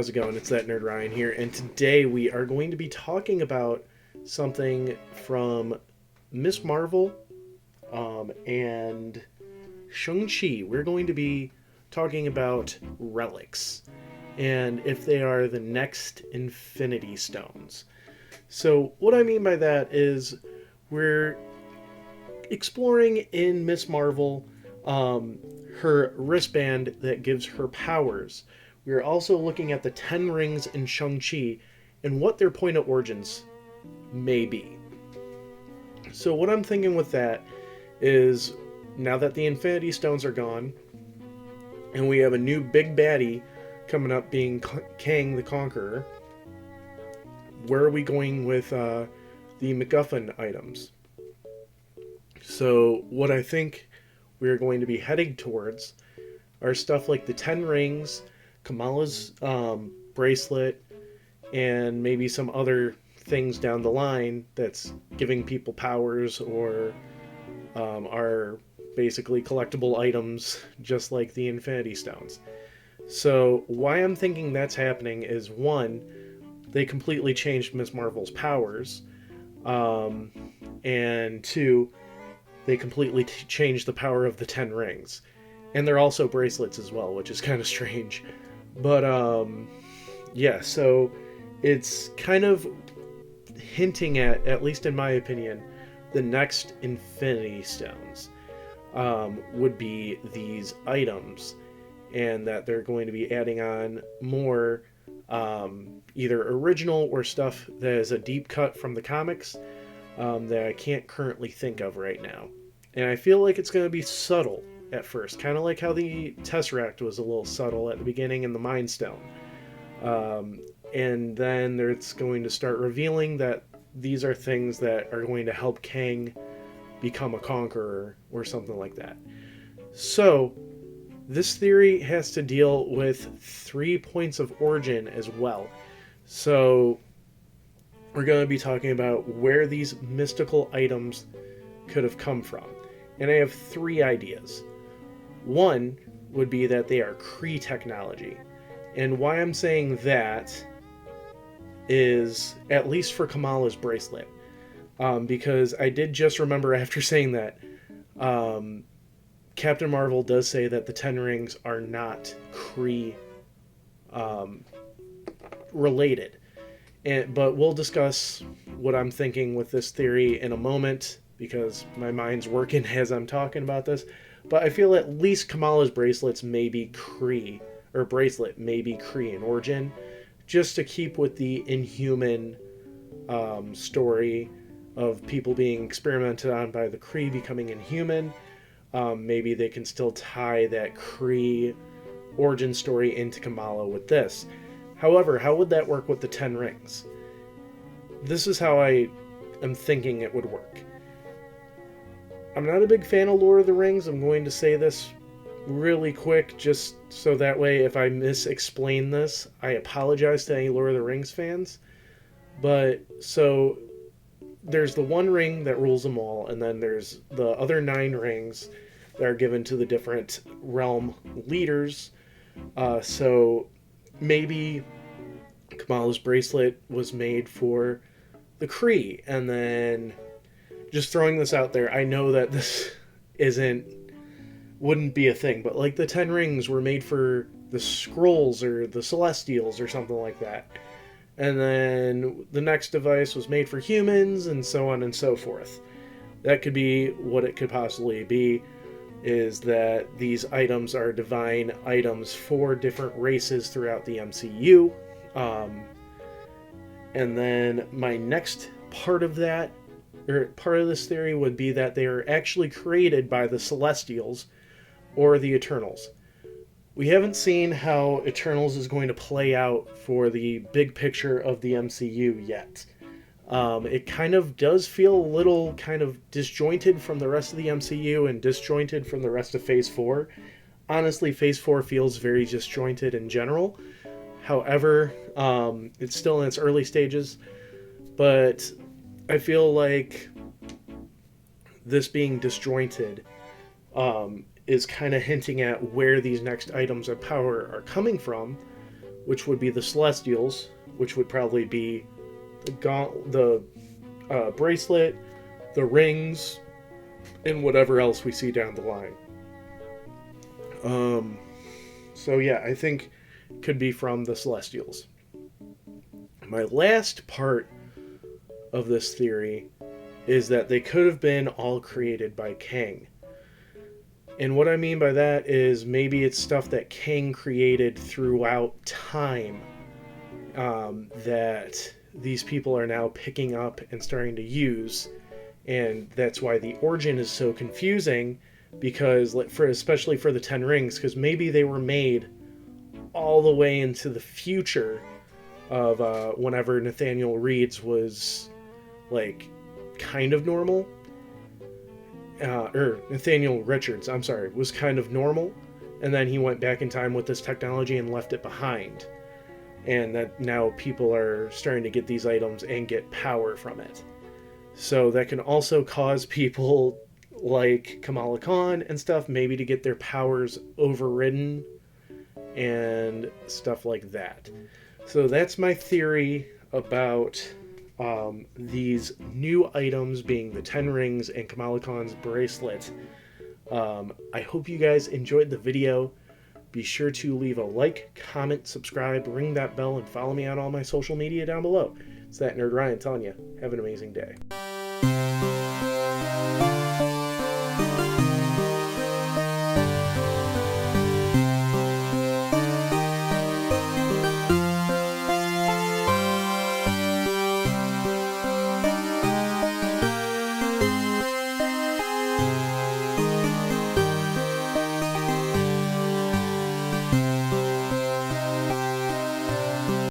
how's it going? It's that nerd Ryan here, and today we are going to be talking about something from Miss Marvel and Shang-Chi. We're going to be talking about relics and if they are the next Infinity Stones. So, what I mean by that is we're exploring in Miss Marvel her wristband that gives her powers. We are also looking at the 10 rings in Shang-Chi and what their point of origins may be. So, what I'm thinking with that is now that the Infinity Stones are gone and we have a new big baddie coming up being Kang the Conqueror, where are we going with the MacGuffin items? So, what I think we're going to be heading towards are stuff like the 10 rings, Kamala's bracelet, and maybe some other things down the line that's giving people powers or are basically collectible items just like the Infinity Stones. So, why I'm thinking that's happening is one, they completely changed Miss Marvel's powers, and two, they completely changed the power of the 10 rings. And they're also bracelets as well, which is kind of strange. But, yeah, so it's kind of hinting at least in my opinion, the next Infinity Stones would be these items. And that they're going to be adding on more either original or stuff that is a deep cut from the comics that I can't currently think of right now. And I feel like it's going to be subtle at first, kind of like how the Tesseract was a little subtle at the beginning in the Mind Stone. And then it's going to start revealing that these are things that are going to help Kang become a conqueror or something like that. So, this theory has to deal with 3 points of origin as well. So, we're going to be talking about where these mystical items could have come from. And I have 3 ideas. One would be that they are Kree technology. And why I'm saying that is, at least for Kamala's bracelet, because I did just remember after saying that, Captain Marvel does say that the 10 rings are not Kree related. But we'll discuss what I'm thinking with this theory in a moment because my mind's working as I'm talking about this. But I feel at least Kamala's bracelets may be Kree, or bracelet may be Kree in origin, just to keep with the Inhuman story of people being experimented on by the Kree becoming inhuman. Maybe they can still tie that Kree origin story into Kamala with this. However, how would that work with the 10 rings? This is how I am thinking it would work. I'm not a big fan of Lord of the Rings. I'm going to say this really quick just so that way if I mis-explain this, I apologize to any Lord of the Rings fans. But, so, there's the one ring that rules them all, and then there's the other 9 rings that are given to the different realm leaders. So maybe Kamala's bracelet was made for the Kree, and then just throwing this out there, I know that this wouldn't be a thing, but like the 10 rings were made for the Skrulls or the Celestials or something like that. And then the next device was made for humans, and so on and so forth. That could be what it could possibly be, is that these items are divine items for different races throughout the MCU. And then my next part of that, or part of this theory, would be that they are actually created by the Celestials or the Eternals. We haven't seen how Eternals is going to play out for the big picture of the MCU yet. It kind of does feel a little kind of disjointed from the rest of the MCU and disjointed from the rest of Phase 4. Honestly, Phase 4 feels very disjointed in general. However, it's still in its early stages. But I feel like this being disjointed is kind of hinting at where these next items of power are coming from, which would be the Celestials, which would probably be the bracelet, the rings, and whatever else we see down the line. So yeah, I think could be from the Celestials. My last part of this theory is that they could have been all created by Kang. And what I mean by that is maybe it's stuff that Kang created throughout time, that these people are now picking up and starting to use. And that's why the origin is so confusing, because especially for the 10 rings, because maybe they were made all the way into the future of whenever Nathaniel Reed's was like kind of normal. Or Nathaniel Richards, I'm sorry, was kind of normal, and then he went back in time with this technology and left it behind. And that now people are starting to get these items and get power from it. So that can also cause people like Kamala Khan and stuff maybe to get their powers overridden and stuff like that. So that's my theory about these new items being the 10 rings and Kamala Khan's bracelet. I hope you guys enjoyed the video. Be sure to leave a like, comment, subscribe, ring that bell, and follow me on all my social media down below. It's that Nerd Ryan telling you, have an amazing day.